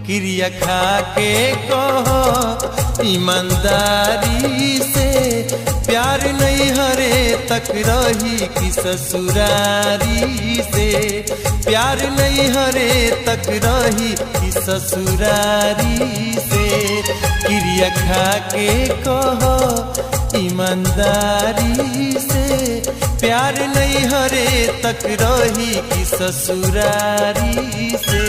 क्रिया खा के कहो ईमानदारी से, प्यार नहीं हरे तक रही कि ससुरारी से, प्यार नहीं हरे तक रही कि ससुरारी से। क्रिया खा के कहो ईमानदारी से, प्यार नहीं हरे तक रही कि ससुरारी से।